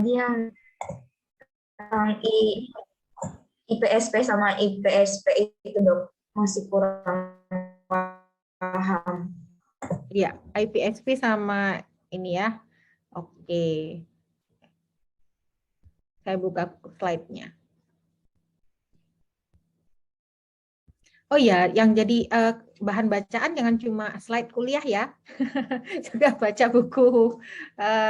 dia IPSP sama IPSP itu dok masih kurang paham. Iya, IPSP sama ini ya. Oke. Saya buka slide-nya. Oh ya, yang jadi bahan bacaan jangan cuma slide kuliah ya. Juga baca buku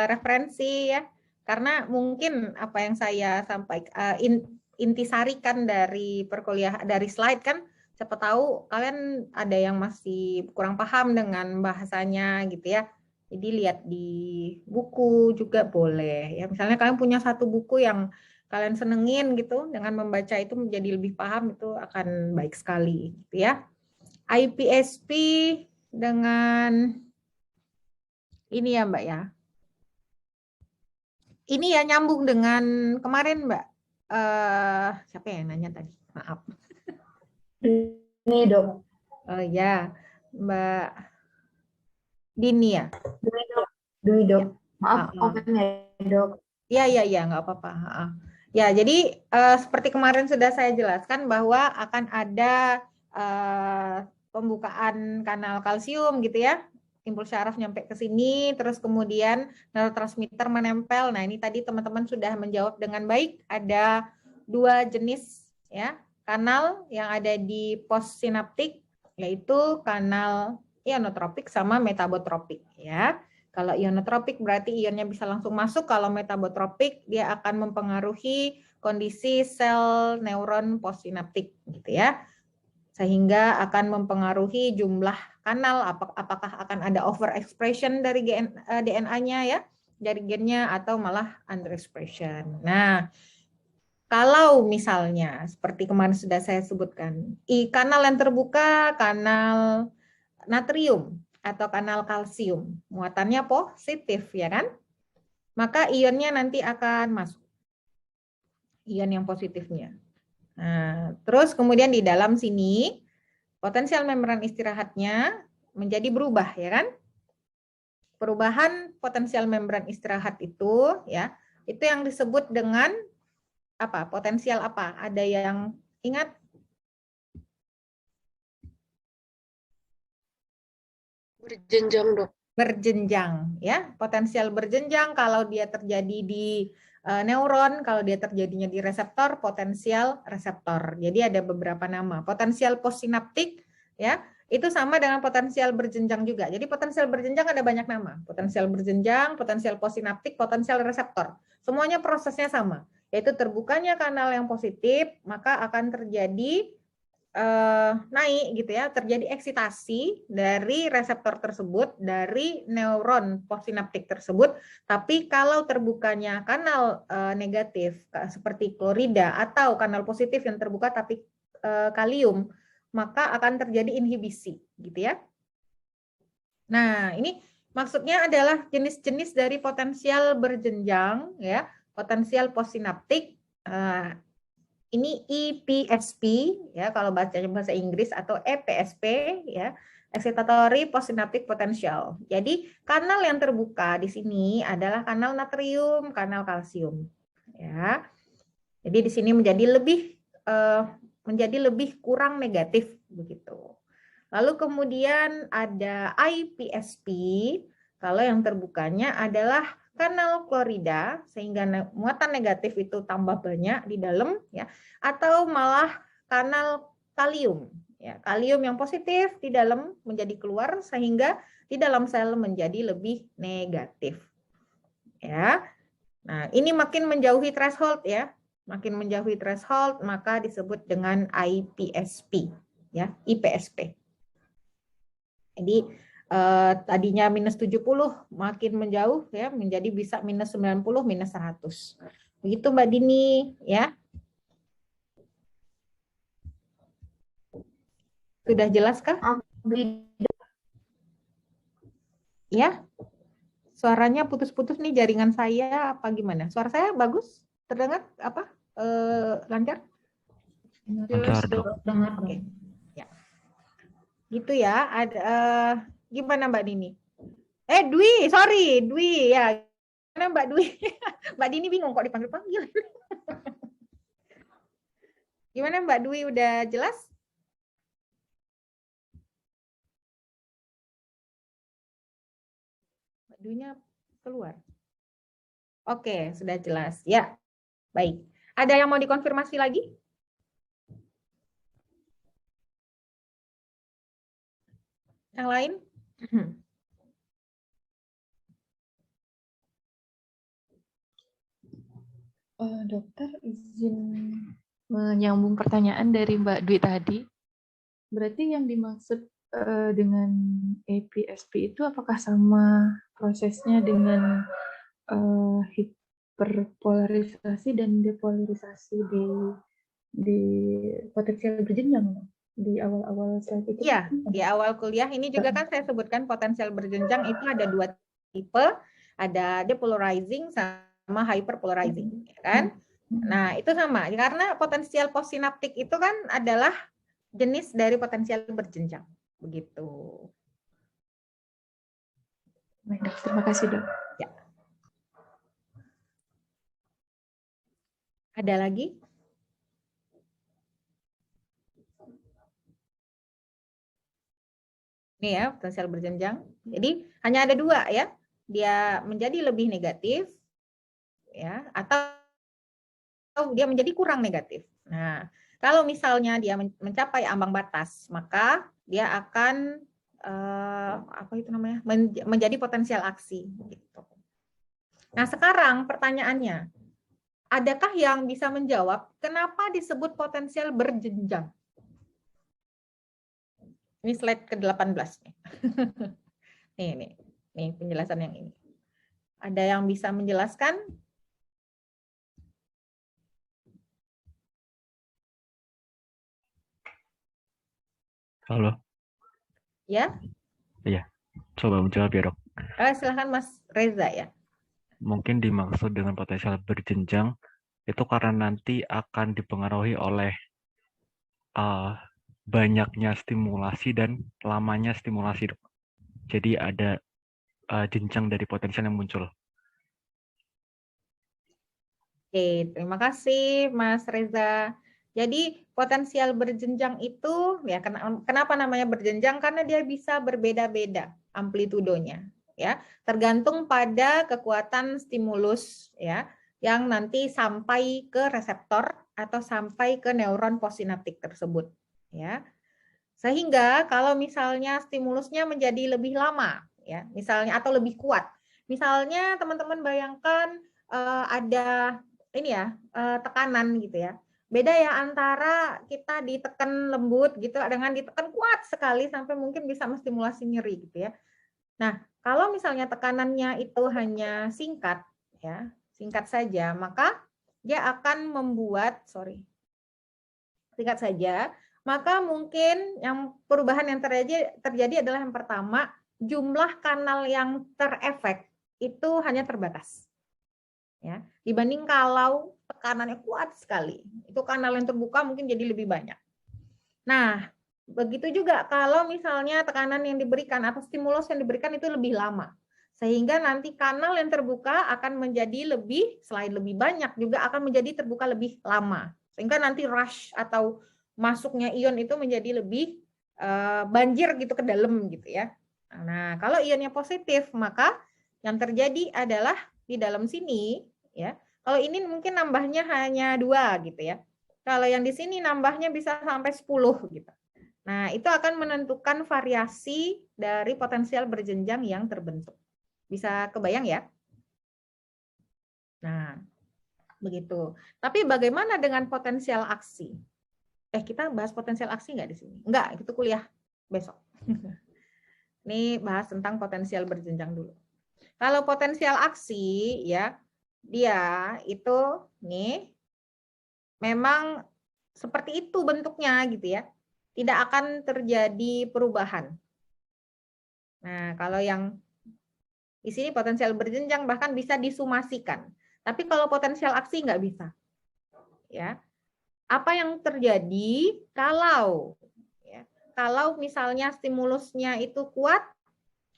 referensi ya. Karena mungkin apa yang saya sampaikan intisarikan dari perkuliahan dari slide kan, siapa tahu kalian ada yang masih kurang paham dengan bahasanya gitu ya. Jadi lihat di buku juga boleh ya. Misalnya kalian punya satu buku yang kalian senengin gitu, dengan membaca itu menjadi lebih paham, itu akan baik sekali gitu ya. IPSP dengan ini ya Mbak ya. Ini ya nyambung dengan kemarin Mbak. Siapa yang nanya tadi? Maaf. Ini dok. Oh ya, Mbak Dini ya. Dwi dok. Ya. Maaf, open ya dok. Ya, nggak apa-apa. Ya, jadi seperti kemarin sudah saya jelaskan bahwa akan ada pembukaan kanal kalsium gitu ya. Impuls syaraf nyampe ke sini, terus kemudian neurotransmitter menempel. Nah, ini tadi teman-teman sudah menjawab dengan baik. Ada dua jenis ya kanal yang ada di postsinaptik, yaitu kanal ionotropik sama metabotropik ya. Kalau ionotropik berarti ionnya bisa langsung masuk, kalau metabotropik dia akan mempengaruhi kondisi sel neuron postsinaptik gitu ya. Sehingga akan mempengaruhi jumlah kanal, apakah akan ada overexpression dari DNA-nya ya, dari gennya, atau malah underexpression. Nah, kalau misalnya seperti kemarin sudah saya sebutkan, kanal yang terbuka, kanal natrium atau kanal kalsium, muatannya positif ya kan? Maka ionnya nanti akan masuk, ion yang positifnya. Nah, terus kemudian di dalam sini potensial membran istirahatnya menjadi berubah ya kan? Perubahan potensial membran istirahat itu ya, itu yang disebut dengan apa? Potensial apa? Ada yang ingat? Berjenjang dok. Berjenjang ya, potensial berjenjang kalau dia terjadi di neuron, kalau dia terjadinya di reseptor, potensial reseptor. Jadi ada beberapa nama. Potensial postsinaptik ya, itu sama dengan potensial berjenjang juga. Jadi potensial berjenjang ada banyak nama. Potensial berjenjang, potensial postsinaptik, potensial reseptor. Semuanya prosesnya sama, yaitu terbukanya kanal yang positif, maka akan terjadi naik gitu ya, terjadi eksitasi dari reseptor tersebut, dari neuron postsinaptik tersebut. Tapi kalau terbukanya kanal negatif seperti klorida, atau kanal positif yang terbuka tapi kalium, maka akan terjadi inhibisi gitu ya. Nah, ini maksudnya adalah jenis-jenis dari potensial berjenjang ya, potensial postsinaptik. Ini EPSP ya kalau bacanya bahasa Inggris, atau EPSP ya, excitatory postsynaptic potential. Jadi kanal yang terbuka di sini adalah kanal natrium, kanal kalsium ya. Jadi di sini menjadi lebih kurang negatif begitu. Lalu kemudian ada IPSP, kalau yang terbukanya adalah kanal klorida, sehingga muatan negatif itu tambah banyak di dalam ya, atau malah kanal kalium ya, kalium yang positif di dalam menjadi keluar, sehingga di dalam sel menjadi lebih negatif ya. Nah, ini makin menjauhi threshold ya, makin menjauhi threshold maka disebut dengan IPSP ya, IPSP. Jadi tadinya minus 70 makin menjauh ya, menjadi bisa minus 90, minus 100. Begitu Mbak Dini ya. Sudah jelaskah? Ya. Suaranya putus-putus nih, jaringan saya apa gimana? Suara saya bagus? Terdengar apa? Lancar? Jelas dok, dengar. Oke. Ya. Gitu ya. Ada gimana Mbak Dini? Dwi, sorry, Dwi ya. Mbak Dwi? Mbak Dini bingung kok dipanggil-panggil. Gimana Mbak Dwi, udah jelas? Mbak Dwi-nya keluar. Oke, sudah jelas. Ya, baik. Ada yang mau dikonfirmasi lagi? Yang lain? Dokter, izin menyambung pertanyaan dari Mbak Dwi tadi. Berarti yang dimaksud dengan APSP itu apakah sama prosesnya dengan hiperpolarisasi dan depolarisasi di potensial berjenjang di awal-awal slide itu? Iya, di awal kuliah ini juga kan saya sebutkan potensial berjenjang itu ada 2 tipe, ada depolarizing sama hyperpolarizing, ya kan? Nah, itu sama, karena potensial postsinaptik itu kan adalah jenis dari potensial berjenjang, begitu. Baik, Dok. Terima kasih, Dok. Ya. Ada lagi? Ini ya, potensial berjenjang. Jadi hanya ada 2 ya. Dia menjadi lebih negatif ya, atau dia menjadi kurang negatif. Nah, kalau misalnya dia mencapai ambang batas, maka dia akan apa itu namanya? Menjadi potensial aksi gitu. Nah, sekarang pertanyaannya, adakah yang bisa menjawab kenapa disebut potensial berjenjang? Ini slide ke-18 nih. Nih penjelasan yang ini. Ada yang bisa menjelaskan? Halo. Ya? Iya. Coba menjawab ya, Dok. Silahkan Mas Reza ya. Mungkin dimaksud dengan potensial berjenjang itu karena nanti akan dipengaruhi oleh banyaknya stimulasi dan lamanya stimulasi, Dok. Jadi ada jenjang dari potensial yang muncul. Oke, terima kasih Mas Reza. Jadi potensial berjenjang itu ya kenapa namanya berjenjang? Karena dia bisa berbeda-beda amplitudonya ya, tergantung pada kekuatan stimulus ya yang nanti sampai ke reseptor atau sampai ke neuron postsinaptik tersebut ya. Sehingga kalau misalnya stimulusnya menjadi lebih lama ya, misalnya atau lebih kuat. Misalnya teman-teman bayangkan ada ini ya, tekanan gitu ya. Beda ya antara kita ditekan lembut gitu dengan ditekan kuat sekali sampai mungkin bisa menstimulasi nyeri gitu ya. Nah, kalau misalnya tekanannya itu hanya singkat ya, singkat saja, maka dia akan membuat singkat saja, maka mungkin yang perubahan yang terjadi adalah yang pertama, jumlah kanal yang terefek itu hanya terbatas. Ya, dibanding kalau tekanannya kuat sekali, itu kanal yang terbuka mungkin jadi lebih banyak. Nah, begitu juga kalau misalnya tekanan yang diberikan atau stimulus yang diberikan itu lebih lama, sehingga nanti kanal yang terbuka akan menjadi selain lebih banyak juga akan menjadi terbuka lebih lama, sehingga nanti rush atau masuknya ion itu menjadi lebih banjir gitu ke dalam gitu ya. Nah, kalau ionnya positif, maka yang terjadi adalah di dalam sini ya. Kalau ini mungkin nambahnya hanya 2 gitu ya. Kalau yang di sini nambahnya bisa sampai 10 gitu. Nah, itu akan menentukan variasi dari potensial berjenjang yang terbentuk. Bisa kebayang ya? Nah, begitu. Tapi bagaimana dengan potensial aksi? Kita bahas potensial aksi nggak di sini? Enggak, itu kuliah besok. Ini bahas tentang potensial berjenjang dulu. Kalau potensial aksi ya, dia itu nih memang seperti itu bentuknya gitu ya. Tidak akan terjadi perubahan. Nah, kalau yang di sini potensial berjenjang bahkan bisa disumasikan. Tapi kalau potensial aksi nggak bisa. Ya. Apa yang terjadi kalau misalnya stimulusnya itu kuat,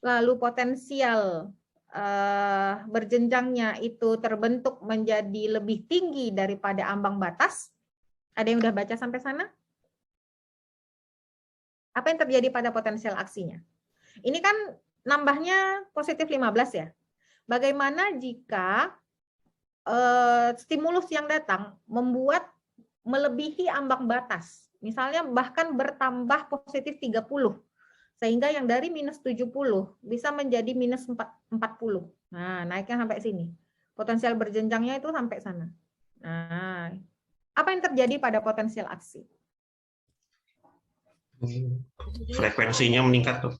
lalu potensial berjenjangnya itu terbentuk menjadi lebih tinggi daripada ambang batas. Ada yang udah baca sampai sana? Apa yang terjadi pada potensial aksinya? Ini kan nambahnya positif 15 ya. Bagaimana jika stimulus yang datang membuat melebihi ambang batas? Misalnya bahkan bertambah positif 30. Sehingga yang dari minus 70 bisa menjadi minus 40. Nah, naiknya sampai sini. Potensial berjenjangnya itu sampai sana. Nah, apa yang terjadi pada potensial aksi? Frekuensinya meningkat tuh.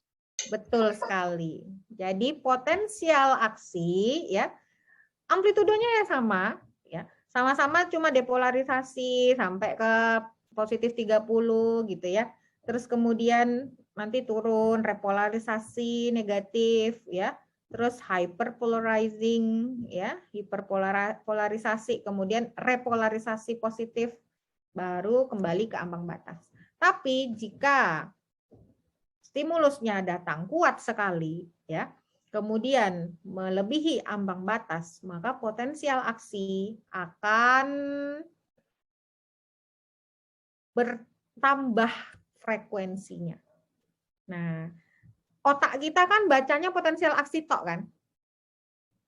Betul sekali. Jadi potensial aksi ya, amplitudenya ya sama ya. Sama-sama cuma depolarisasi sampai ke positif 30 gitu ya. Terus kemudian nanti turun repolarisasi negatif ya. Terus hyperpolarizing ya, hiperpolarisasi, kemudian repolarisasi positif, baru kembali ke ambang batas. Tapi jika stimulusnya datang kuat sekali ya, kemudian melebihi ambang batas, maka potensial aksi akan bertambah frekuensinya. Nah, otak kita kan bacanya potensial aksi tok kan.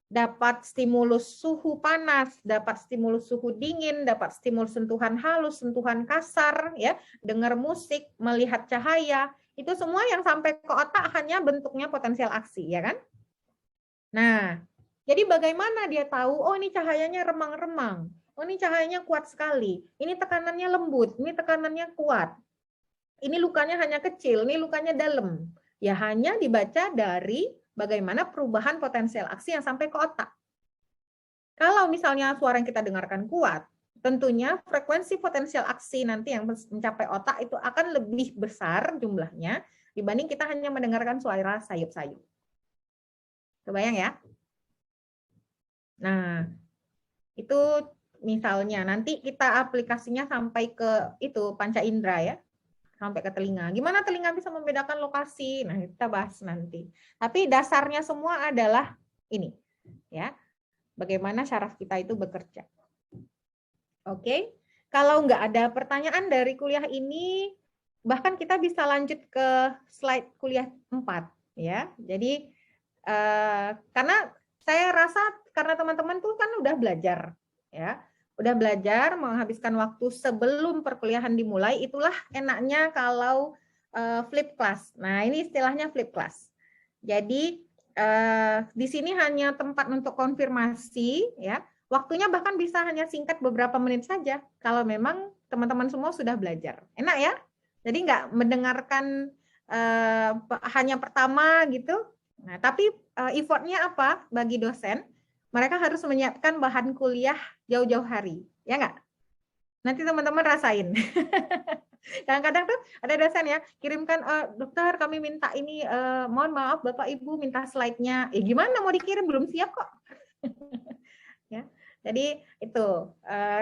Dapat stimulus suhu panas, dapat stimulus suhu dingin, dapat stimulus sentuhan halus, sentuhan kasar, ya, dengar musik, melihat cahaya, itu semua yang sampai ke otak hanya bentuknya potensial aksi, ya kan? Nah, jadi bagaimana dia tahu, oh ini cahayanya remang-remang, oh ini cahayanya kuat sekali, ini tekanannya lembut, ini tekanannya kuat, ini lukanya hanya kecil, ini lukanya dalam. Ya hanya dibaca dari bagaimana perubahan potensial aksi yang sampai ke otak. Kalau misalnya suara yang kita dengarkan kuat, tentunya frekuensi potensial aksi nanti yang mencapai otak itu akan lebih besar jumlahnya dibanding kita hanya mendengarkan suara sayup-sayup. Kebayang ya? Nah, itu misalnya nanti kita aplikasinya sampai ke itu panca indera ya. Sampai ke telinga. Gimana telinga bisa membedakan lokasi? Nah, kita bahas nanti. Tapi dasarnya semua adalah ini, ya. Bagaimana syaraf kita itu bekerja. Oke. Kalau nggak ada pertanyaan dari kuliah ini, bahkan kita bisa lanjut ke slide kuliah 4, ya. Jadi karena saya rasa karena teman-teman tuh kan udah belajar, ya. Udah belajar menghabiskan waktu sebelum perkuliahan dimulai, itulah enaknya kalau flip class. Nah, ini istilahnya flip class. Jadi di sini hanya tempat untuk konfirmasi, ya. Waktunya bahkan bisa hanya singkat beberapa menit saja kalau memang teman-teman semua sudah belajar. Enak ya? Jadi nggak mendengarkan hanya pertama gitu. Nah, tapi effortnya apa bagi dosen? Mereka harus menyiapkan bahan kuliah jauh-jauh hari, ya nggak? Nanti teman-teman rasain. Kadang-kadang tuh ada dosen ya, kirimkan, dokter kami minta ini, mohon maaf Bapak Ibu minta slide-nya. Gimana mau dikirim, belum siap kok. Ya, jadi itu,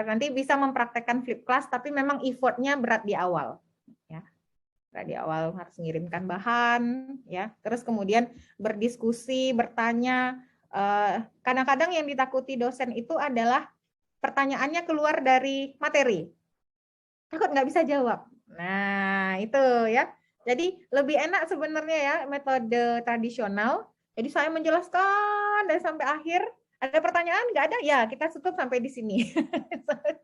nanti bisa mempraktekkan flip class, tapi memang effort-nya berat di awal. Ya. Berat di awal harus mengirimkan bahan, ya. Terus kemudian berdiskusi, bertanya. Kadang-kadang yang ditakuti dosen itu adalah pertanyaannya keluar dari materi. Takut nggak bisa jawab. Nah, itu ya. Jadi lebih enak sebenarnya ya metode tradisional. Jadi saya menjelaskan dari sampai akhir. Ada pertanyaan? Nggak ada? Ya, kita tutup sampai di sini.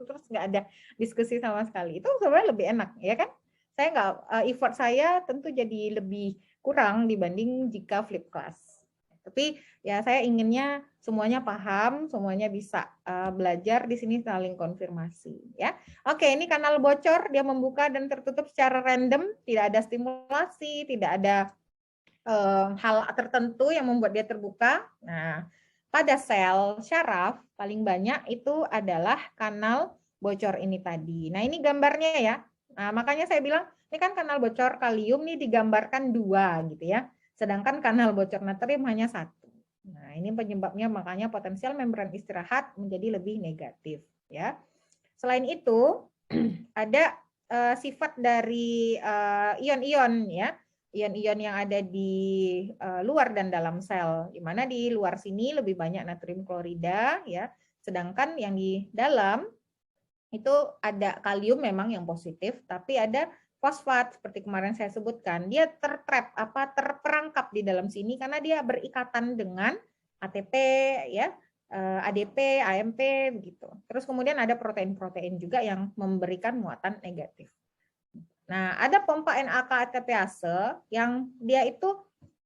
Terus nggak ada diskusi sama sekali. Itu sebenarnya lebih enak, ya kan? Saya nggak, effort saya tentu jadi lebih kurang dibanding jika flip class. Tapi ya saya inginnya semuanya paham, semuanya bisa belajar di sini saling konfirmasi ya. Oke, ini kanal bocor, dia membuka dan tertutup secara random, tidak ada stimulasi, tidak ada hal tertentu yang membuat dia terbuka. Nah, pada sel syaraf paling banyak itu adalah kanal bocor ini tadi. Nah, ini gambarnya ya. Nah, makanya saya bilang ini kan kanal bocor kalium nih digambarkan 2 gitu ya. Sedangkan kanal bocor natrium hanya 1. Nah, ini penyebabnya makanya potensial membran istirahat menjadi lebih negatif ya. Selain itu ada sifat dari ion-ion ya. ion-ion yang ada di luar dan dalam sel, di mana di luar sini lebih banyak natrium klorida ya, sedangkan yang di dalam itu ada kalium memang yang positif, tapi ada fosfat seperti kemarin saya sebutkan, dia terperangkap di dalam sini karena dia berikatan dengan ATP ya, ADP, AMP begitu. Terus kemudian ada protein-protein juga yang memberikan muatan negatif. Nah, ada pompa NAK ATPase yang dia itu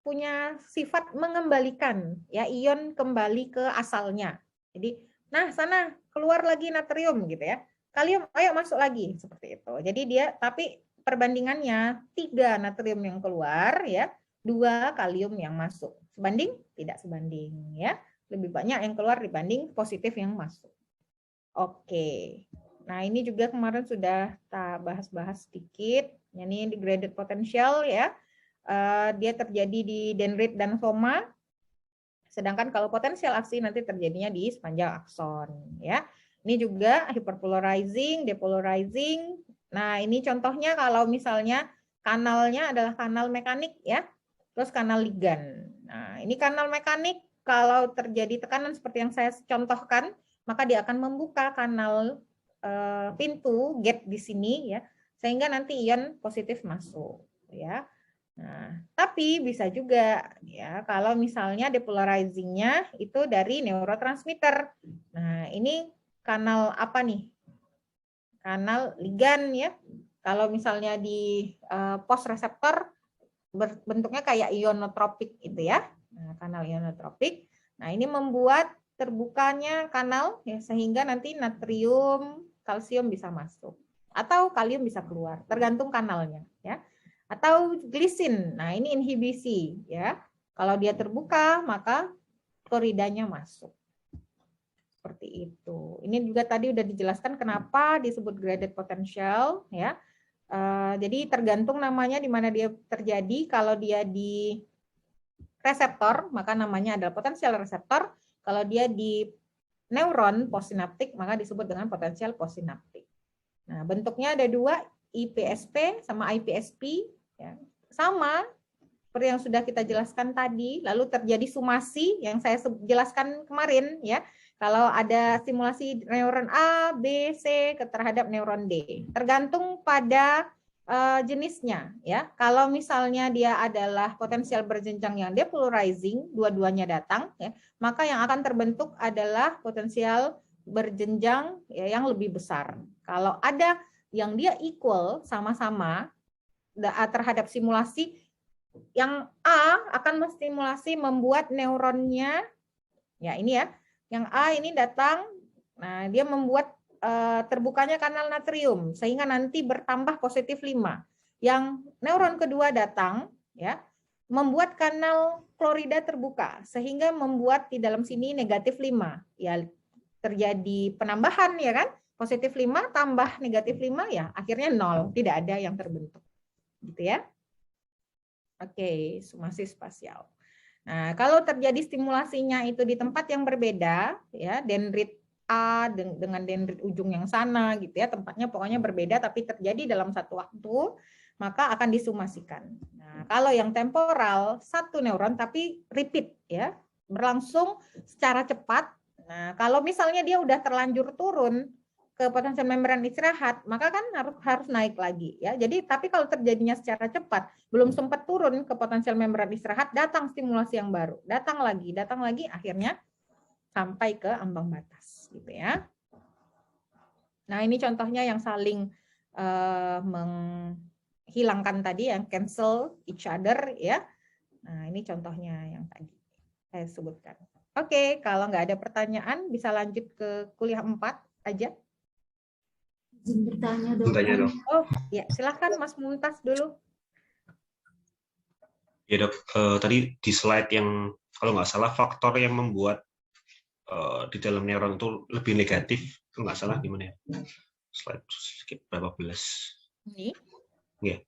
punya sifat mengembalikan ya ion kembali ke asalnya. Jadi, nah sana keluar lagi natrium gitu ya. Kalium ayo masuk lagi seperti itu. Jadi dia tapi perbandingannya 3 natrium yang keluar ya, 2 kalium yang masuk. Sebanding? Tidak sebanding ya. Lebih banyak yang keluar dibanding positif yang masuk. Oke. Nah, ini juga kemarin sudah kita bahas-bahas sedikit. Ini degraded potential ya. Dia terjadi di dendrit dan soma. Sedangkan kalau potensial aksi nanti terjadinya di sepanjang akson ya. Ini juga hyperpolarizing, depolarizing. Nah, ini contohnya kalau misalnya kanalnya adalah kanal mekanik ya. Terus kanal ligan. Nah, ini kanal mekanik kalau terjadi tekanan seperti yang saya contohkan, maka dia akan membuka kanal pintu gate di sini ya, sehingga nanti ion positif masuk ya. Nah, tapi bisa juga ya kalau misalnya depolarizingnya itu dari neurotransmitter. Nah, ini kanal apa nih? Kanal ligan ya. Kalau misalnya di post reseptor bentuknya kayak ionotropik gitu ya. Nah, kanal ionotropik. Nah, ini membuat terbukanya kanal ya sehingga nanti natrium, kalsium bisa masuk atau kalium bisa keluar, tergantung kanalnya ya. Atau glisin. Nah, ini inhibisi ya. Kalau dia terbuka, maka kloridanya masuk. Seperti itu. Ini juga tadi udah dijelaskan kenapa disebut graded potential ya. Jadi tergantung namanya di mana dia terjadi. Kalau dia di reseptor, maka namanya adalah potensial reseptor. Kalau dia di neuron postsinaptik, maka disebut dengan potensial postsinaptik. Nah, bentuknya ada 2, IPSP sama IPSP. Ya. Sama seperti yang sudah kita jelaskan tadi, lalu terjadi sumasi yang saya jelaskan kemarin. Ya. Kalau ada stimulasi neuron A, B, C terhadap neuron D. Tergantung pada jenisnya ya. Kalau misalnya dia adalah potensial berjenjang yang depolarizing, dua-duanya datang ya, maka yang akan terbentuk adalah potensial berjenjang ya, yang lebih besar. Kalau ada yang dia equal sama-sama terhadap simulasi, yang A akan menstimulasi membuat neuronnya ya ini ya, yang A ini datang, nah dia membuat terbukanya kanal natrium sehingga nanti bertambah positif 5. Yang neuron kedua datang ya membuat kanal klorida terbuka sehingga membuat di dalam sini negatif 5. Ya terjadi penambahan ya kan? Positif 5 tambah negatif 5 ya akhirnya 0, tidak ada yang terbentuk. Gitu ya. Oke, sumasi spasial. Nah, kalau terjadi stimulasinya itu di tempat yang berbeda ya, dendrit A dengan dendrit ujung yang sana gitu ya, tempatnya pokoknya berbeda tapi terjadi dalam satu waktu, maka akan disumasikan. Nah, kalau yang temporal satu neuron tapi repeat ya, berlangsung secara cepat. Nah, kalau misalnya dia udah terlanjur turun ke potensial membran istirahat, maka kan harus naik lagi ya. Jadi tapi kalau terjadinya secara cepat, belum sempat turun ke potensial membran istirahat, datang stimulasi yang baru, datang lagi, akhirnya sampai ke ambang batas gitu ya. Nah, ini contohnya yang saling menghilangkan tadi yang cancel each other ya. Nah, ini contohnya yang tadi saya sebutkan. Oke, kalau nggak ada pertanyaan bisa lanjut ke kuliah 4 aja. Izin bertanya, Dok. Dok. Oh, ya, silakan Mas Muntas dulu. Ya Dok, tadi di slide yang kalau nggak salah faktor yang membuat di dalam neuron itu lebih negatif, itu nggak salah gimana ya? Slide berapa belas? Ini. Ya.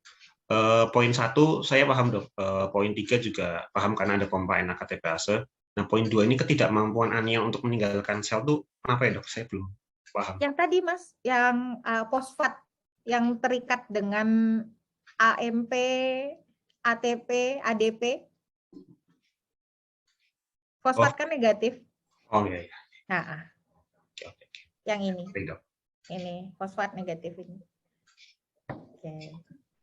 Poin 1 saya paham Dok. Poin 3 juga paham karena ada pompa NAK ATPase. Nah, poin 2 ini ketidakmampuan anion untuk meninggalkan sel itu kenapa ya Dok? Saya belum paham. Yang tadi Mas, yang fosfat yang terikat dengan AMP, ATP, ADP. Fosfat kan negatif. Oh iya, iya. Nah, Oke, oke, oke. yang ini. Baik, Dok. Ini fosfat negatif ini. Oke.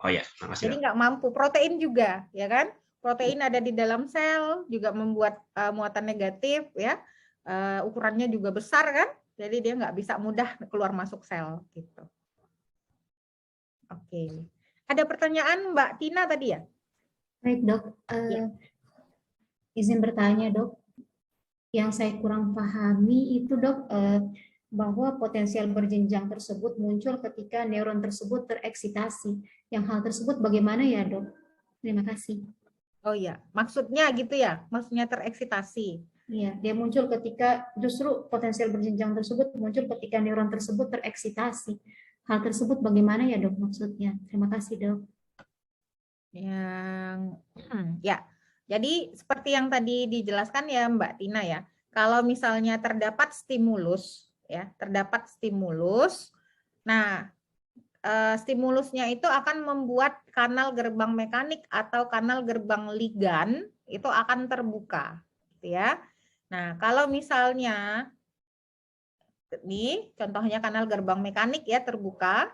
Oh ya, makasih, Jadi Dok. nggak mampu. Protein juga, ya kan? Protein ada di dalam sel juga membuat muatan negatif, ya. Ukurannya juga besar kan? Jadi dia nggak bisa mudah keluar masuk sel gitu. Oke. Ada pertanyaan Mbak Tina tadi ya? Baik dok, Ya. izin bertanya dok. Yang saya kurang pahami itu dok, bahwa potensial berjenjang tersebut muncul ketika neuron tersebut tereksitasi. Yang hal tersebut bagaimana ya dok? Terima kasih. Oh iya, maksudnya gitu ya? Maksudnya tereksitasi. Iya, dia muncul ketika justru potensial berjenjang tersebut muncul ketika neuron tersebut tereksitasi. Hal tersebut bagaimana ya dok maksudnya? Terima kasih dok. Yang ya. Jadi seperti yang tadi dijelaskan ya Mbak Tina ya. Kalau misalnya terdapat stimulus ya, terdapat stimulus. Nah, stimulusnya itu akan membuat kanal gerbang mekanik atau kanal gerbang ligan itu akan terbuka, gitu ya. Nah, kalau misalnya ini contohnya kanal gerbang mekanik ya terbuka.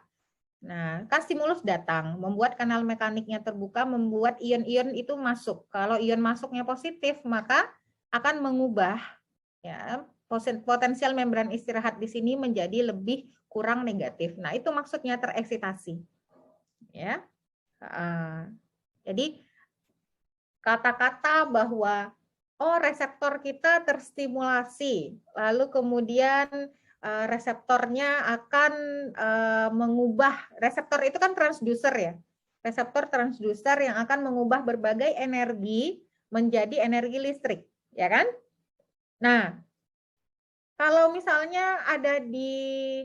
Nah, kan stimulus datang, membuat kanal mekaniknya terbuka, membuat ion-ion itu masuk. Kalau ion masuknya positif, maka akan mengubah ya potensial membran istirahat di sini menjadi lebih kurang negatif. Nah, itu maksudnya tereksitasi. Ya. Jadi kata-kata bahwa oh reseptor kita terstimulasi, lalu kemudian reseptornya akan mengubah, reseptor itu kan transducer ya, reseptor transducer yang akan mengubah berbagai energi menjadi energi listrik, ya kan? Nah, kalau misalnya ada di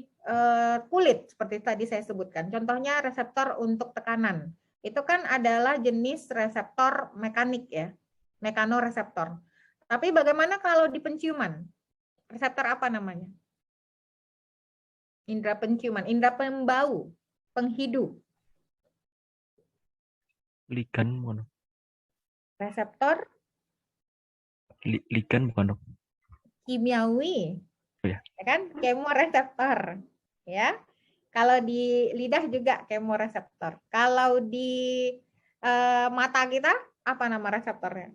kulit, seperti tadi saya sebutkan, contohnya reseptor untuk tekanan, itu kan adalah jenis reseptor mekanik ya, mekanoreseptor. Tapi bagaimana kalau di penciuman? Reseptor apa namanya? Indra penciuman, indra pembau, penghidup. Ligan bukan, Dok? Reseptor Ligan bukan, Dok? kimiawi, Oh ya. ya kan? Kemoreseptor, ya. Kalau di lidah juga kemoreseptor. Kalau di mata kita apa nama reseptornya?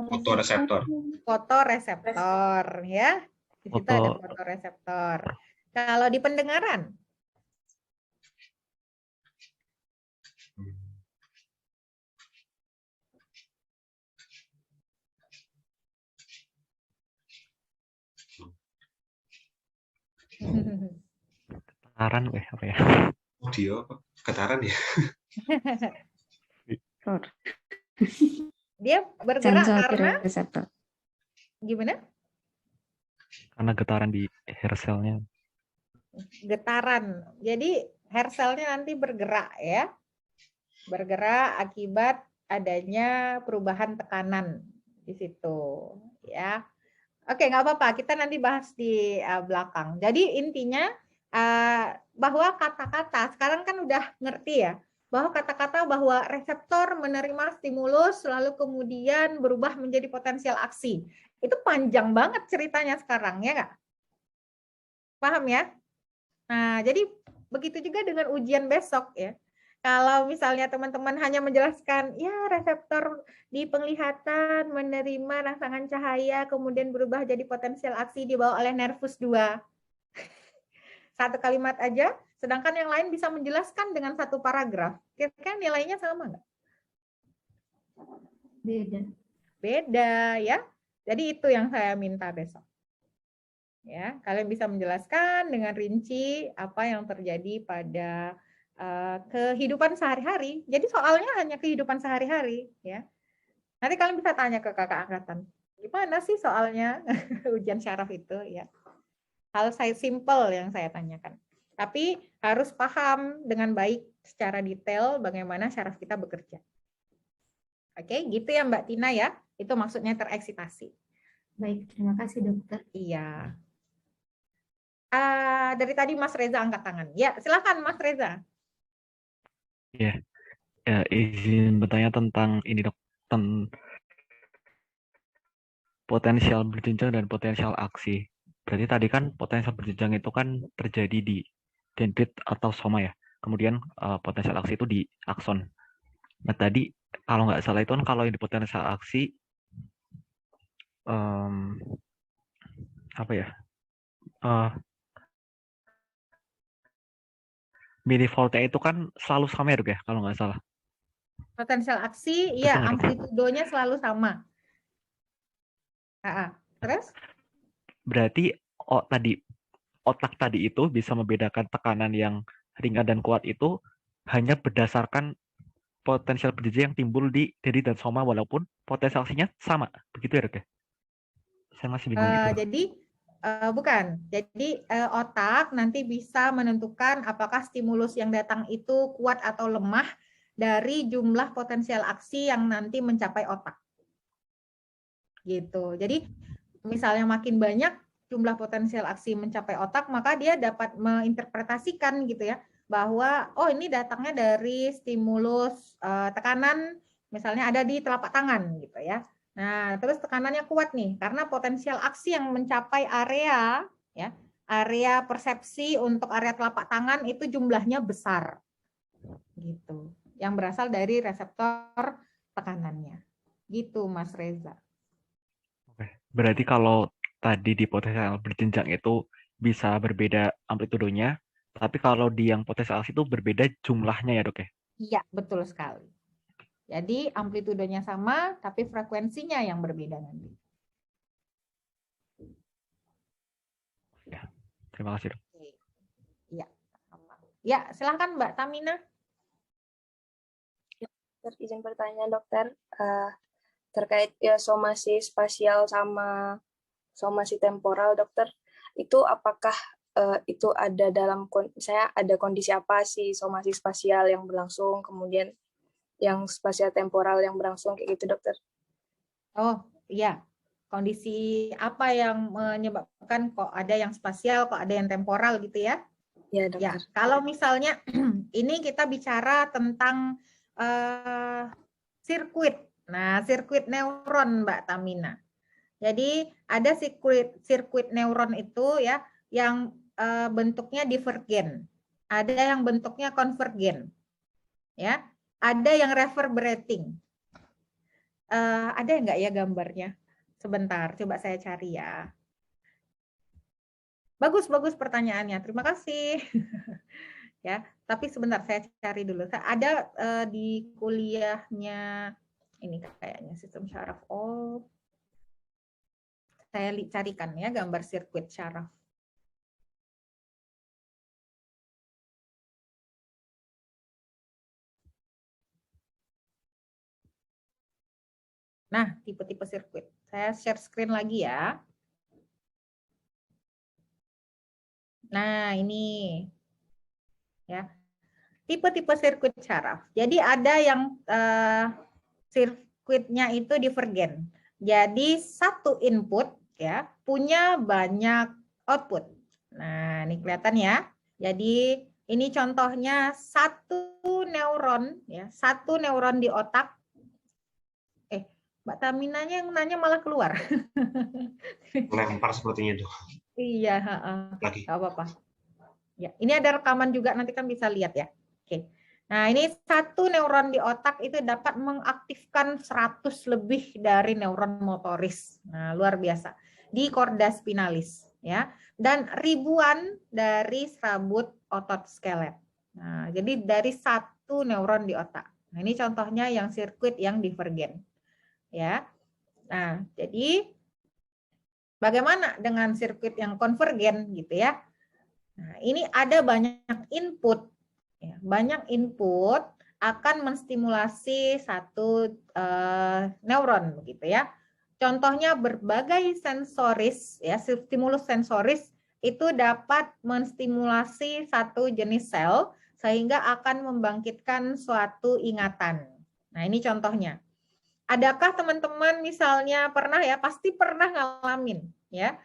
Fotoreseptor. Fotoreseptor, ya. Di situ ada Foto- fotoreseptor. Kalau di pendengaran, Getaran, apa ya? Audio apa? Getaran ya? dia bergerak karena reseptor. gimana? Karena getaran di hair cell-nya. Getaran. Jadi hair cell-nya nanti bergerak ya. Bergerak akibat adanya perubahan tekanan di situ ya. Oke, nggak apa-apa. Kita nanti bahas di belakang. Jadi intinya bahwa kata-kata sekarang kan udah ngerti ya, bahwa kata-kata bahwa reseptor menerima stimulus lalu kemudian berubah menjadi potensial aksi. Itu panjang banget ceritanya sekarang ya nggak? Paham ya? Nah, jadi begitu juga dengan ujian besok ya. Kalau misalnya teman-teman hanya menjelaskan, ya reseptor di penglihatan menerima rangsangan cahaya, kemudian berubah jadi potensial aksi dibawa oleh nervus 2. Satu kalimat aja, sedangkan yang lain bisa menjelaskan dengan satu paragraf. Kira-kira nilainya sama nggak? Beda. Beda ya. Jadi itu yang saya minta besok. Ya, kalian bisa menjelaskan dengan rinci apa yang terjadi pada kehidupan sehari-hari. Jadi soalnya hanya kehidupan sehari-hari ya. Nanti kalian bisa tanya ke kakak angkatan, gimana sih soalnya ujian syaraf itu ya. Hal saya simple yang saya tanyakan. Tapi harus paham dengan baik secara detail bagaimana syaraf kita bekerja. Oke, gitu ya Mbak Tina ya. Itu maksudnya tereksitasi. Baik, terima kasih dokter. Iya. Dari tadi Mas Reza angkat tangan. Ya, silakan Mas Reza. Ya, izin bertanya tentang ini dok, potensial berjenjang dan potensial aksi. Berarti tadi kan potensial berjenjang itu kan terjadi di dendrit atau soma ya. Kemudian potensial aksi itu di akson. Nah tadi kalau nggak salah itu kan kalau yang di potensial aksi apa ya? Milivoltnya itu kan selalu sama ya dok ya kalau nggak salah. Potensial aksi, Betul ya nggak, Dok? amplitudonya selalu sama. Terus? Berarti otak tadi itu bisa membedakan tekanan yang ringan dan kuat itu hanya berdasarkan potensial berjenjang yang timbul di dendrit dan soma walaupun potensial aksinya sama. Begitu ya dok ya? Saya masih bingung itu. Jadi bukan. Jadi otak nanti bisa menentukan apakah stimulus yang datang itu kuat atau lemah dari jumlah potensial aksi yang nanti mencapai otak. Gitu. Jadi misalnya makin banyak jumlah potensial aksi mencapai otak, maka dia dapat menginterpretasikan gitu ya, bahwa oh ini datangnya dari stimulus tekanan misalnya ada di telapak tangan gitu ya. Nah, terus tekanannya kuat nih karena potensial aksi yang mencapai area ya, area persepsi untuk area telapak tangan itu jumlahnya besar. Gitu. Yang berasal dari reseptor tekanannya. Gitu Mas Reza. Oke. Berarti kalau tadi di potensial berjenjang itu bisa berbeda amplitudonya, tapi kalau di yang potensial aksi itu berbeda jumlahnya ya dok ya? Iya, betul sekali. Jadi amplitudenya sama, tapi frekuensinya yang berbeda nanti. Ya, terima kasih dok. Iya, sama. Ya, silakan Mbak Tamina. Dokter, izin bertanya dokter, terkait ya somasi spasial sama somasi temporal dokter, itu apakah itu ada dalam saya ada kondisi apa sih somasi spasial yang berlangsung, kemudian yang spasial temporal yang berlangsung kayak gitu dokter? Oh iya, kondisi apa yang menyebabkan kok ada yang spasial, kok ada yang temporal gitu ya? Ya dokter. Ya, kalau misalnya ini kita bicara tentang sirkuit. Nah, sirkuit neuron Mbak Tamina. Jadi ada sirkuit neuron itu ya yang bentuknya divergen. Ada yang bentuknya konvergen. Ya, ada yang reverberating. Ada enggak ya gambarnya? Sebentar, coba saya cari ya. Bagus pertanyaannya. Terima kasih. Ya, tapi sebentar saya cari dulu. Ada di kuliahnya ini kayaknya sistem syaraf. Oh, saya carikan ya gambar sirkuit syaraf. Nah, tipe-tipe sirkuit. Saya share screen lagi ya. Nah, ini ya. Tipe-tipe sirkuit syaraf. Jadi ada yang sirkuitnya itu divergen. Jadi satu input ya punya banyak output. Nah, ini kelihatan ya. Jadi ini contohnya satu neuron ya, satu neuron di otak. Mbak Taminanya yang nanya malah keluar. Lempar sepertinya tuh. Iya, Lagi. nggak apa-apa. Ya, ini ada rekaman juga nanti kan bisa lihat ya. Oke. Nah, ini satu neuron di otak itu dapat mengaktifkan 100 lebih dari neuron motoris. Nah, luar biasa. Di korda spinalis ya. Dan ribuan dari serabut otot skelet. Nah, jadi dari satu neuron di otak. Nah, ini contohnya yang sirkuit yang divergen. Ya. Nah, jadi bagaimana dengan sirkuit yang konvergen gitu ya? Nah, ini ada banyak input. Ya, banyak input akan menstimulasi satu neuron begitu ya. Contohnya berbagai sensoris ya, stimulus sensoris itu dapat menstimulasi satu jenis sel sehingga akan membangkitkan suatu ingatan. Nah, ini contohnya. Adakah teman-teman misalnya pernah ya, pasti pernah ngalamin ya,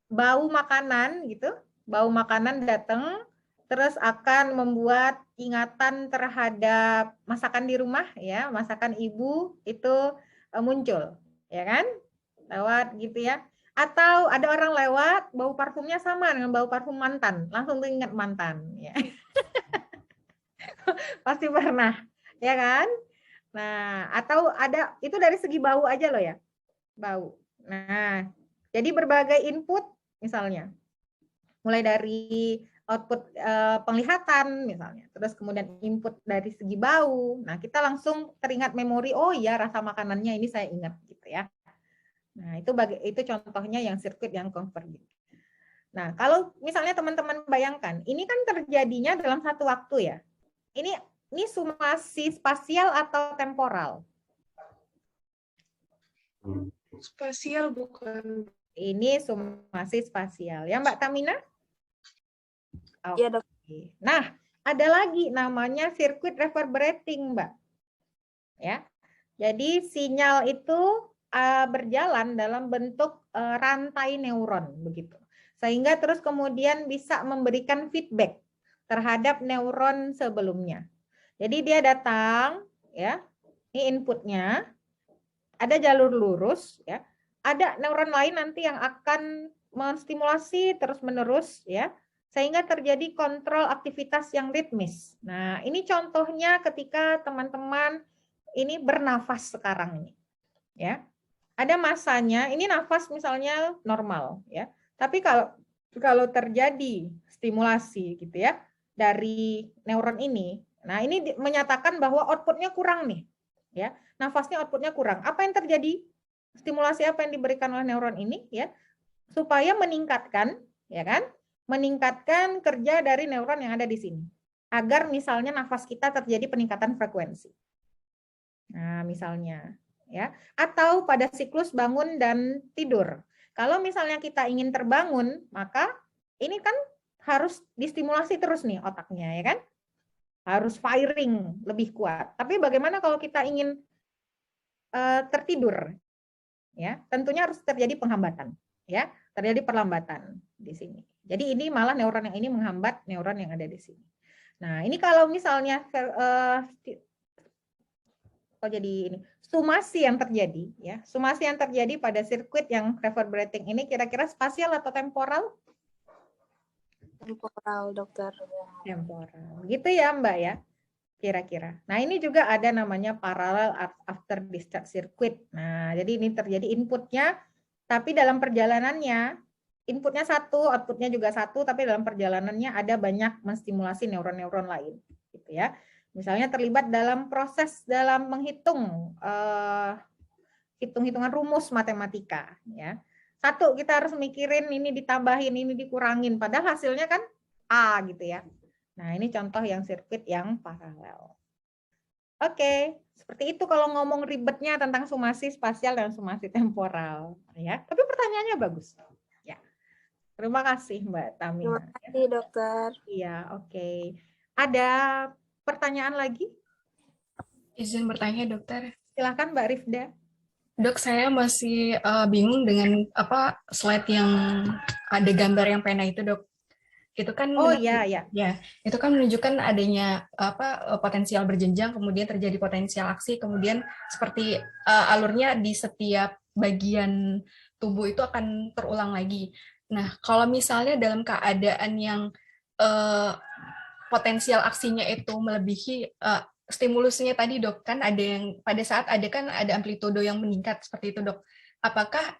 bau makanan gitu, bau makanan datang, terus akan membuat ingatan terhadap masakan di rumah, ya, masakan ibu itu muncul, ya kan? Lewat gitu ya. Atau ada orang lewat, bau parfumnya sama dengan bau parfum mantan, langsung ingat mantan, ya. Pasti pernah, ya kan? Nah, atau ada, itu dari segi bau aja loh ya, bau. Nah, jadi berbagai input misalnya, mulai dari output penglihatan misalnya, terus kemudian input dari segi bau. Nah, kita langsung teringat memori, oh ya rasa makanannya ini saya ingat gitu ya. Nah, itu contohnya yang sirkuit yang konvergen. Nah, kalau misalnya teman-teman bayangkan, ini kan terjadinya dalam satu waktu ya. Ini sumasi spasial atau temporal? Spasial bukan. Ini sumasi spasial. Ya, Mbak Tamina? Iya, Dok. Oke. Nah, ada lagi namanya sirkuit reverberating, Mbak. Ya. Jadi sinyal itu berjalan dalam bentuk rantai neuron begitu. Sehingga terus kemudian bisa memberikan feedback terhadap neuron sebelumnya. Jadi dia datang ya. Ini inputnya. Ada jalur lurus ya. Ada neuron lain nanti yang akan menstimulasi terus-menerus ya. Sehingga terjadi kontrol aktivitas yang ritmis. Nah, ini contohnya ketika teman-teman ini bernafas sekarang ini. Ya. Ada masanya, ini nafas misalnya normal ya. Tapi kalau terjadi stimulasi gitu ya dari neuron ini, nah ini menyatakan bahwa outputnya kurang nih. Ya. Nafasnya outputnya kurang. Apa yang terjadi? Stimulasi apa yang diberikan oleh neuron ini ya? Supaya meningkatkan ya kan? Meningkatkan kerja dari neuron yang ada di sini. Agar misalnya nafas kita terjadi peningkatan frekuensi. Nah, misalnya ya, atau pada siklus bangun dan tidur. Kalau misalnya kita ingin terbangun, maka ini kan harus distimulasi terus nih otaknya ya kan? Harus firing lebih kuat. Tapi bagaimana kalau kita ingin tertidur? Ya, tentunya harus terjadi penghambatan, ya, terjadi perlambatan di sini. Jadi ini malah neuron yang ini menghambat neuron yang ada di sini. Nah, ini kalau misalnya jadi ini sumasi yang terjadi ya, sumasi yang terjadi pada sirkuit yang reverberating ini kira-kira spasial atau temporal? Temporal, dokter. Temporal. Gitu ya, Mbak ya. Kira-kira. Nah, ini juga ada namanya parallel after discharge circuit. Nah, jadi ini terjadi inputnya, tapi dalam perjalanannya inputnya satu, outputnya juga satu, tapi dalam perjalanannya ada banyak menstimulasi neuron-neuron lain, gitu ya. Misalnya terlibat dalam proses dalam menghitung hitung-hitungan rumus matematika, ya. Satu, kita harus mikirin ini ditambahin, ini dikurangin, padahal hasilnya kan A gitu ya. Nah, ini contoh yang sirkuit yang paralel. Oke, seperti itu kalau ngomong ribetnya tentang sumasi spasial dan sumasi temporal, ya. Tapi pertanyaannya bagus. Ya. Terima kasih, Mbak Tamina. Terima kasih, dokter. Iya, oke. Ada pertanyaan lagi? Izin bertanya, dokter. Silakan, Mbak Rifda. Dok, saya masih bingung dengan slide yang ada gambar yang pena itu, dok. Itu kan iya. Ya, itu kan menunjukkan adanya potensial berjenjang, kemudian terjadi potensial aksi, kemudian seperti alurnya di setiap bagian tubuh itu akan terulang lagi. Nah, kalau misalnya dalam keadaan yang potensial aksinya itu melebihi stimulusnya tadi, dok, kan ada yang pada saat ada amplitudo yang meningkat seperti itu, dok. Apakah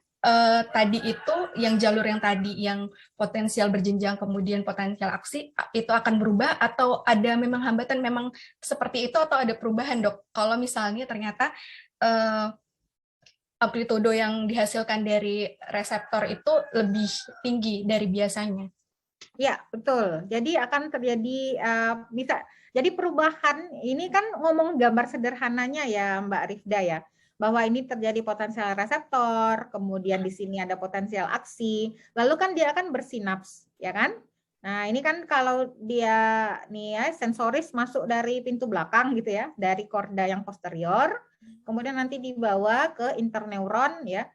tadi itu yang jalur yang tadi yang potensial berjenjang kemudian potensial aksi itu akan berubah atau ada memang hambatan memang seperti itu atau ada perubahan, dok? Kalau misalnya ternyata amplitudo yang dihasilkan dari reseptor itu lebih tinggi dari biasanya. Ya, betul. Jadi akan terjadi bisa jadi perubahan. Ini kan ngomong gambar sederhananya ya, Mbak Rifda ya. Bahwa ini terjadi potensial reseptor, kemudian di sini ada potensial aksi, lalu kan dia akan bersinaps, ya kan? Nah, ini kan kalau dia nih ya sensoris masuk dari pintu belakang gitu ya, dari korda yang posterior, kemudian nanti dibawa ke interneuron ya.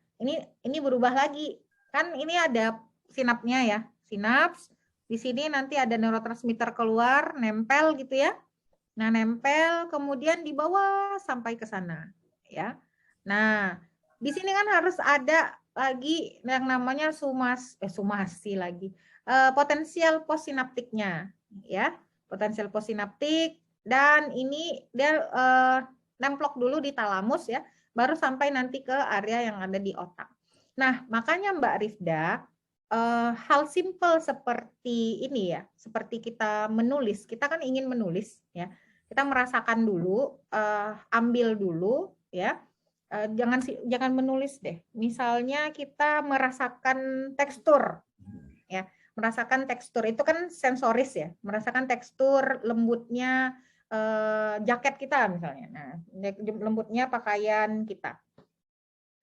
Ini berubah lagi. Kan ini ada sinapsnya ya, sinaps Di sini nanti ada neurotransmitter keluar, nempel gitu ya. Nah, nempel kemudian dibawa sampai ke sana, ya. Nah, di sini kan harus ada lagi yang namanya sumasi lagi. Potensial postsinaptiknya, ya. Potensial postsinaptik, dan ini dia nemplok dulu di talamus ya, baru sampai nanti ke area yang ada di otak. Nah, makanya Mbak Rifda, hal simple seperti ini ya, seperti kita menulis, kita kan ingin menulis ya, kita merasakan dulu, ambil dulu ya, jangan menulis deh. Misalnya kita merasakan tekstur ya, merasakan tekstur itu kan sensoris ya, merasakan tekstur lembutnya jaket kita misalnya, nah lembutnya pakaian kita.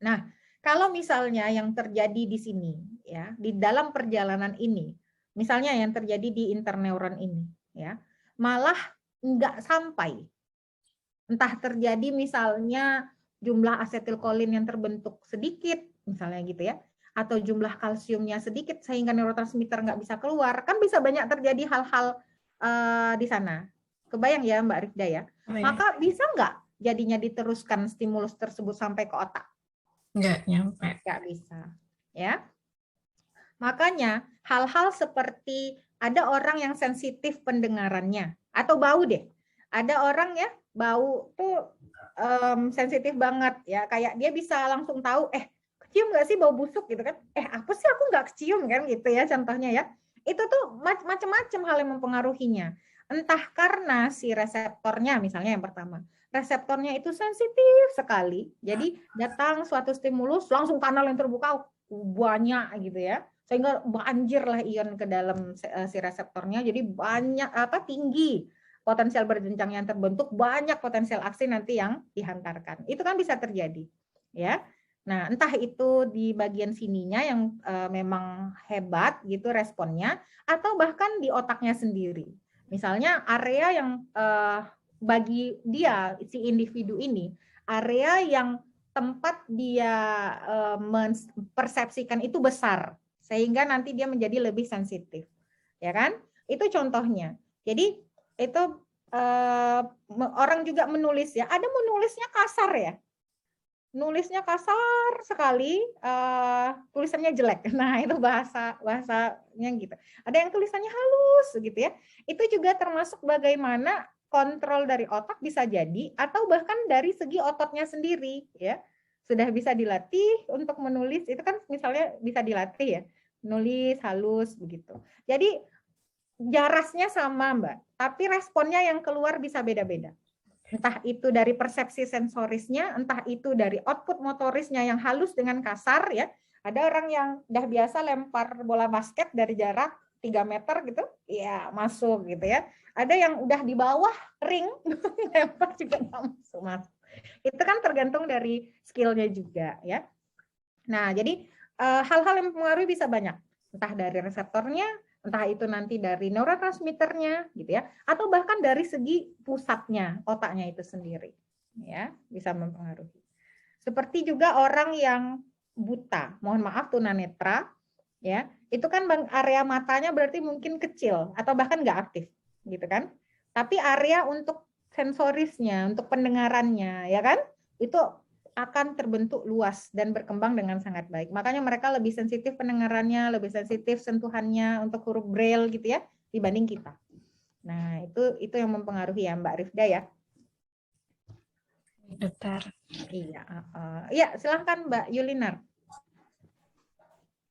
Nah, kalau misalnya yang terjadi di sini ya, di dalam perjalanan ini, misalnya yang terjadi di interneuron ini ya, malah enggak sampai. Entah terjadi misalnya jumlah asetilkolin yang terbentuk sedikit, misalnya gitu ya, atau jumlah kalsiumnya sedikit sehingga neurotransmitter nggak bisa keluar, kan bisa banyak terjadi hal-hal di sana. Kebayang ya Mbak Rifda ya? Maka bisa nggak jadinya diteruskan stimulus tersebut sampai ke otak? Nggak nyampe. Nggak bisa, ya. Makanya hal-hal seperti ada orang yang sensitif pendengarannya, atau bau deh. Ada orang ya bau tuh sensitif banget ya, kayak dia bisa langsung tahu, kecium nggak sih bau busuk gitu kan? Apa sih aku nggak kecium kan gitu ya contohnya ya. Itu tuh macam-macam hal yang mempengaruhinya. Entah karena si reseptornya misalnya yang pertama, reseptornya itu sensitif sekali, jadi datang suatu stimulus langsung kanal yang terbuka banyak gitu ya, sehingga banjirlah ion ke dalam si reseptornya, jadi banyak tinggi potensial berjenjang yang terbentuk, banyak potensial aksi nanti yang dihantarkan. Itu kan bisa terjadi, ya. Nah, entah itu di bagian sininya yang memang hebat gitu responnya, atau bahkan di otaknya sendiri. Misalnya area yang bagi dia si individu ini, area yang tempat dia mempersepsikan itu besar, sehingga nanti dia menjadi lebih sensitif, ya kan? Itu contohnya. Jadi itu orang juga menulis ya, ada menulisnya kasar ya, nulisnya kasar sekali, tulisannya jelek. Nah itu bahasanya gitu. Ada yang tulisannya halus gitu ya. Itu juga termasuk bagaimana kontrol dari otak bisa jadi, atau bahkan dari segi ototnya sendiri ya. Sudah bisa dilatih untuk menulis, itu kan misalnya bisa dilatih ya, nulis halus begitu. Jadi jarasnya sama Mbak, tapi responnya yang keluar bisa beda-beda. Entah itu dari persepsi sensorisnya, entah itu dari output motorisnya yang halus dengan kasar ya. Ada orang yang udah biasa lempar bola basket dari jarak 3 meter gitu, ya masuk gitu ya. Ada yang udah di bawah ring, lempar juga nggak masuk. Itu kan tergantung dari skillnya juga ya. Nah, jadi hal-hal yang mempengaruhi bisa banyak. Entah dari reseptornya, entah itu nanti dari neurotransmitternya gitu ya, atau bahkan dari segi pusatnya, otaknya itu sendiri ya, bisa mempengaruhi. Seperti juga orang yang buta, mohon maaf tunanetra ya, itu kan area matanya berarti mungkin kecil atau bahkan nggak aktif gitu kan, tapi area untuk sensorisnya, untuk pendengarannya ya kan, itu akan terbentuk luas dan berkembang dengan sangat baik. Makanya mereka lebih sensitif pendengarannya, lebih sensitif sentuhannya untuk huruf braille gitu ya dibanding kita. Nah, itu yang mempengaruhi ya Mbak Rifda ya. Dokter. Iya, iya silahkan Mbak Yulinar.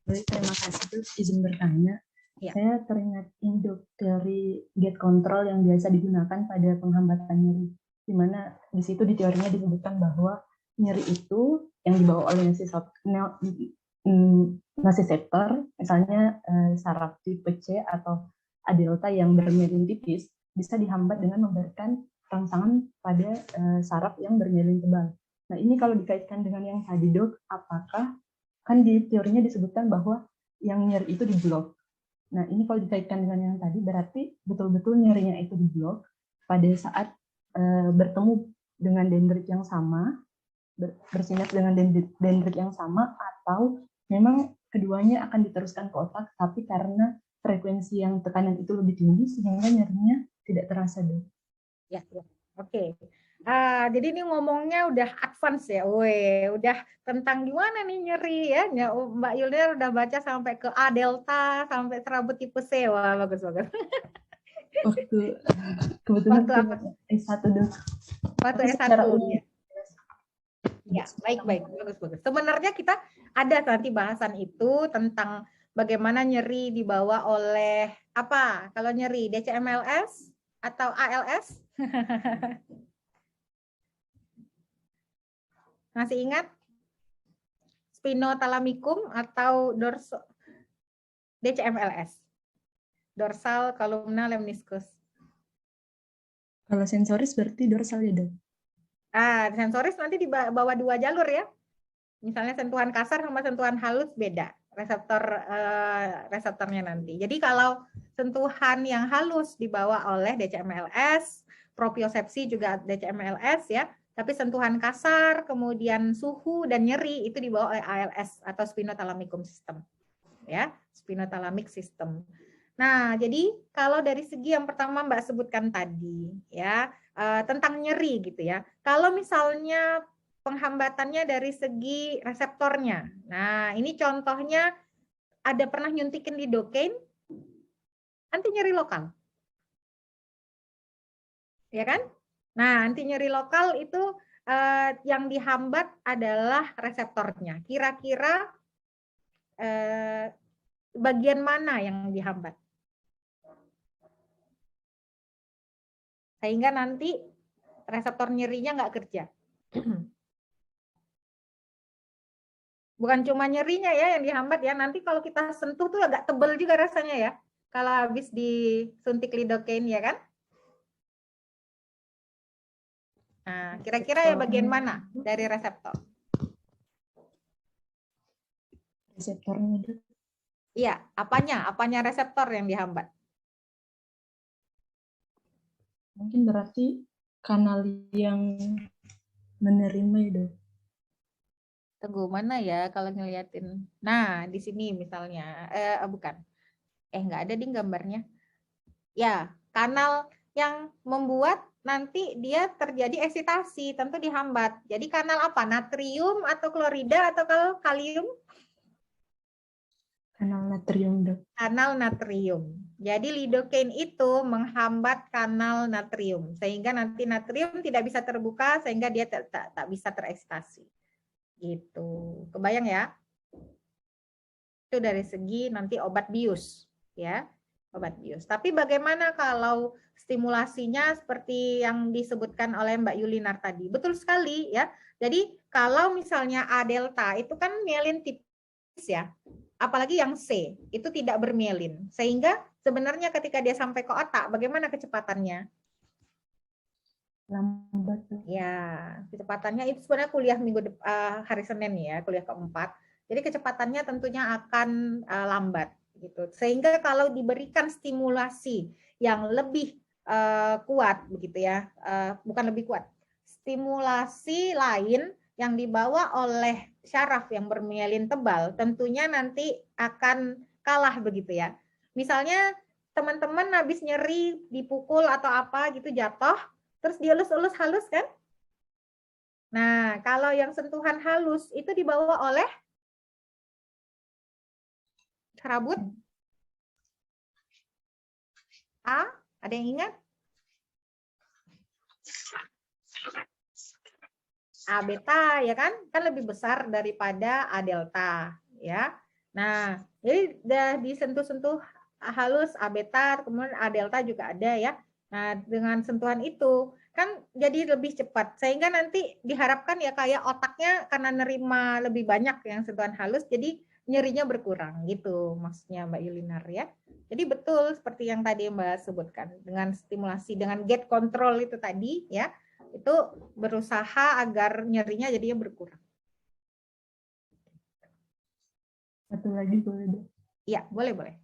Terima kasih, Dok. Izin bertanya. Ya. Saya teringat induk dari gate control yang biasa digunakan pada penghambatan nyeri, di mana di situ di teorinya disebutkan bahwa nyeri itu yang dibawa oleh nociceptor, misalnya saraf tipe C atau A delta yang bermielin tipis, bisa dihambat dengan memberikan rangsangan pada saraf yang bermielin tebal. Nah, ini kalau dikaitkan dengan yang tadi, Dok, apakah kan di teorinya disebutkan bahwa yang nyeri itu diblok. Nah, ini kalau dikaitkan dengan yang tadi, berarti betul-betul nyerinya itu diblok pada saat bertemu dengan dendrit yang sama, bersinas dengan dendrit yang sama, atau memang keduanya akan diteruskan ke otak, tapi karena frekuensi yang tekanan itu lebih tinggi sehingga nyerinya tidak terasa, Dok. Ya, ya. Oke. Jadi ini ngomongnya udah advance ya, udah tentang gimana nih nyeri ya. Mbak Yulda udah baca sampai ke A delta, sampai serabut tipe C, wah bagus banget. Waktu kebetulan Waktu apa? S1, Dok. Waktu Tapi S1 secara ya. Ya, baik. Bagus. Sebenarnya kita ada nanti bahasan itu tentang bagaimana nyeri dibawa oleh apa? Kalau nyeri DCMLS atau ALS? Masih ingat? Spinothalamikum atau DCMLS? Dorsal columnar lemniscus. Kalau sensoris berarti dorsal ya, Dok? Sensoris nanti di bawah 2 jalur ya. Misalnya sentuhan kasar sama sentuhan halus beda reseptornya nanti. Jadi kalau sentuhan yang halus dibawa oleh DCMLS, propriosepsi juga DCMLS ya. Tapi sentuhan kasar, kemudian suhu dan nyeri itu dibawa oleh ALS atau spinothalamic system. Ya, spinothalamic system. Nah, jadi kalau dari segi yang pertama Mbak sebutkan tadi ya, tentang nyeri gitu ya. Kalau misalnya penghambatannya dari segi reseptornya. Nah, ini contohnya ada pernah nyuntikin lidocaine, anti nyeri lokal. Ya kan? Nah, anti nyeri lokal itu yang dihambat adalah reseptornya. Kira-kira bagian mana yang dihambat? Sehingga nanti reseptor nyerinya nggak kerja. Bukan cuma nyerinya ya yang dihambat ya. Nanti kalau kita sentuh tuh agak tebel juga rasanya ya. Kalau habis disuntik lidocaine ya kan? Nah, kira-kira ya bagian mana dari reseptor? Reseptornya, Dok. Iya, apanya? Apanya reseptor yang dihambat? Mungkin berarti kanal yang menerima ya, Dok. Tunggu, mana ya kalau ngeliatin? Nah, di sini misalnya. Bukan. Nggak ada di gambarnya. Ya, kanal yang membuat nanti dia terjadi eksitasi, tentu dihambat. Jadi kanal apa? Natrium atau klorida atau kalau kalium? Kanal natrium, Dok. Kanal natrium. Jadi lidocaine itu menghambat kanal natrium. Sehingga nanti natrium tidak bisa terbuka, sehingga dia tak bisa tereksitasi. Gitu. Kebayang ya? Itu dari segi nanti obat bius. Ya, obat bius. Tapi bagaimana kalau stimulasinya seperti yang disebutkan oleh Mbak Yulinar tadi? Betul sekali ya. Jadi kalau misalnya A delta itu kan mielin tipis ya. Apalagi yang C itu tidak bermielin. Sehingga sebenarnya ketika dia sampai ke otak, bagaimana kecepatannya? Lambat, Dok. Ya, kecepatannya itu sebenarnya kuliah hari Senin ya, kuliah keempat. Jadi kecepatannya tentunya akan lambat. Gitu. Sehingga kalau diberikan stimulasi yang lebih kuat begitu ya, bukan lebih kuat, stimulasi lain yang dibawa oleh syaraf yang bermielin tebal, tentunya nanti akan kalah begitu ya. Misalnya teman-teman habis nyeri dipukul atau apa gitu jatuh, terus dielus-elus halus kan? Nah, kalau yang sentuhan halus itu dibawa oleh serabut ada yang ingat? A beta ya kan? Kan lebih besar daripada A delta ya. Nah, jadi udah disentuh-sentuh halus A beta, kemudian A delta juga ada ya. Nah, dengan sentuhan itu kan jadi lebih cepat sehingga nanti diharapkan ya kayak otaknya karena nerima lebih banyak yang sentuhan halus jadi nyerinya berkurang gitu maksudnya Mbak Yulinar ya. Jadi betul seperti yang tadi Mbak sebutkan dengan stimulasi dengan gate control itu tadi ya, itu berusaha agar nyerinya jadinya berkurang. Satu lagi boleh, Dok? Iya, boleh.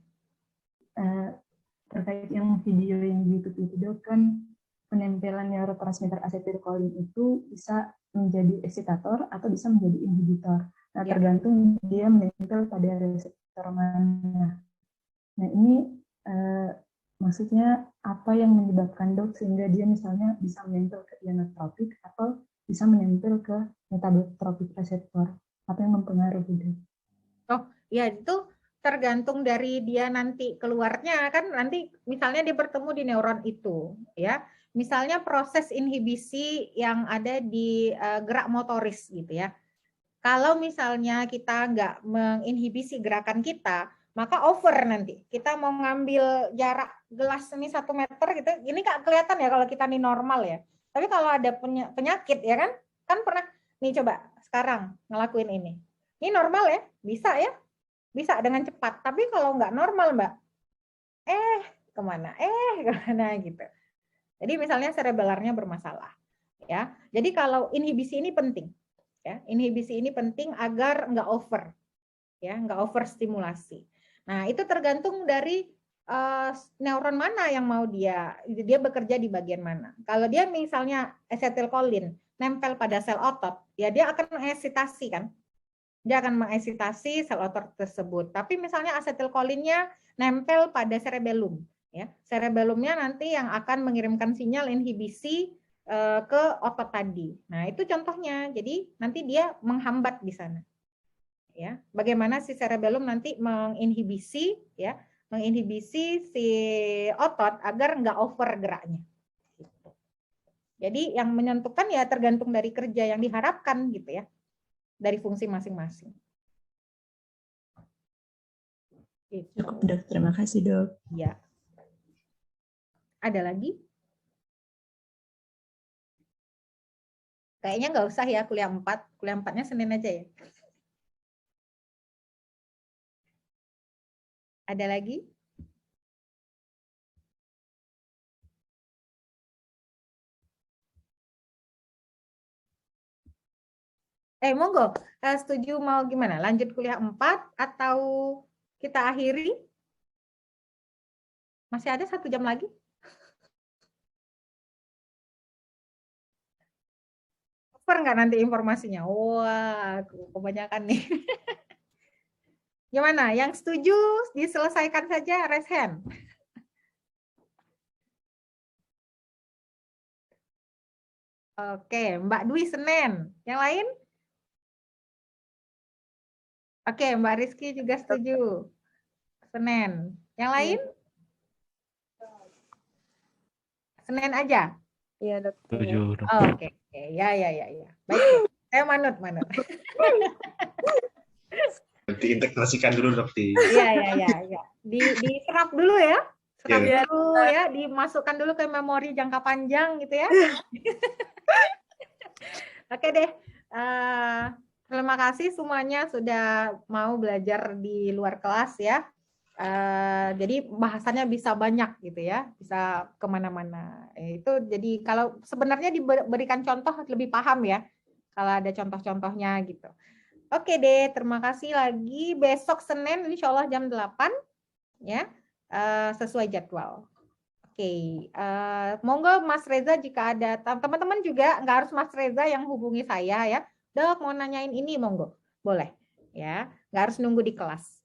Terkait yang video yang di YouTube itu, Dok, kan penempelan neurotransmitter asetilkolin itu bisa menjadi eksitator atau bisa menjadi inhibitor. Nah, tergantung dia menempel pada reseptor mana. Nah ini maksudnya apa yang menyebabkan dok sehingga dia misalnya bisa menempel ke ionotropik atau bisa menempel ke metabotropik reseptor? Apa yang mempengaruhi dok? Oh ya, itu tergantung dari dia nanti keluarnya kan, nanti misalnya dia bertemu di neuron itu ya, misalnya proses inhibisi yang ada di gerak motoris gitu ya. Kalau misalnya kita nggak menginhibisi gerakan kita, maka over nanti. Kita mau ngambil jarak gelas ini 1 meter gitu, ini Kak kelihatan ya kalau kita nih normal ya. Tapi kalau ada penyakit ya kan pernah nih, coba sekarang ngelakuin ini. Ini normal ya, bisa ya, bisa dengan cepat. Tapi kalau nggak normal Mbak, kemana gitu. Jadi misalnya cerebellarnya bermasalah ya. Jadi kalau inhibisi ini penting. Ya, inhibisi ini penting agar nggak over, ya, nggak over stimulasi. Nah, itu tergantung dari neuron mana yang mau dia bekerja di bagian mana. Kalau dia misalnya asetilkolin nempel pada sel otot, ya dia akan mengeksitasi kan, dia akan mengeksitasi sel otot tersebut. Tapi misalnya asetilkolinnya nempel pada cerebellum, ya, cerebellumnya nanti yang akan mengirimkan sinyal inhibisi ke otot tadi. Nah, itu contohnya. Jadi nanti dia menghambat di sana. Ya, bagaimana si cerebellum nanti menginhibisi ya, menginhibisi si otot agar nggak over geraknya. Gitu. Jadi yang menentukan ya tergantung dari kerja yang diharapkan gitu ya. Dari fungsi masing-masing. Gitu. Cukup dok, terima kasih dok. Ya. Ada lagi? Kayaknya nggak usah ya kuliah 4. Kuliah 4-nya Senin aja ya. Ada lagi? Monggo. Setuju mau gimana? Lanjut kuliah 4 atau kita akhiri? Masih ada 1 jam lagi? Over nggak nanti informasinya? Wah, kebanyakan nih. Gimana? Yang setuju diselesaikan saja, raise hand. Oke, Mbak Dwi Senin. Yang lain? Oke, Mbak Rizky juga setuju. Senin. Yang lain? Senin aja? Iya dok. Setuju, dok. Oke. Ya. Baik, saya manut. Diintegrasikan dulu dok di. Iya. Diserap dulu ya. Serap dulu ya, dimasukkan dulu ke memori jangka panjang gitu ya. Oke deh. Terima kasih semuanya sudah mau belajar di luar kelas ya. Jadi bahasannya bisa banyak gitu ya, bisa kemana-mana. Itu jadi kalau sebenarnya diberikan contoh lebih paham ya, kalau ada contoh-contohnya gitu. Oke deh, terima kasih lagi. Besok Senin insya Allah jam 8 ya, sesuai jadwal. Oke, monggo Mas Reza jika ada teman-teman juga, nggak harus Mas Reza yang hubungi saya ya. Dok mau nanyain ini monggo, boleh ya, nggak harus nunggu di kelas.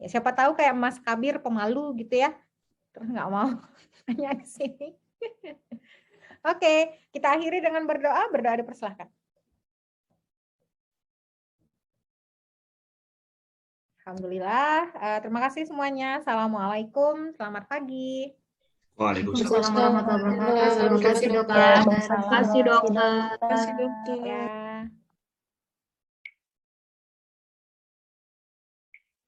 Ya, siapa tahu kayak Mas Kabir pemalu gitu ya, terus nggak mau nanya di sini. Oke, kita akhiri dengan berdoa dipersilahkan. Alhamdulillah, terima kasih semuanya. Assalamualaikum, selamat pagi. Waalaikumsalam. Assalamualaikum warahmatullahi wabarakatuh. Terima kasih dokter. Terima kasih dokter. Terima kasih dokter. Ya.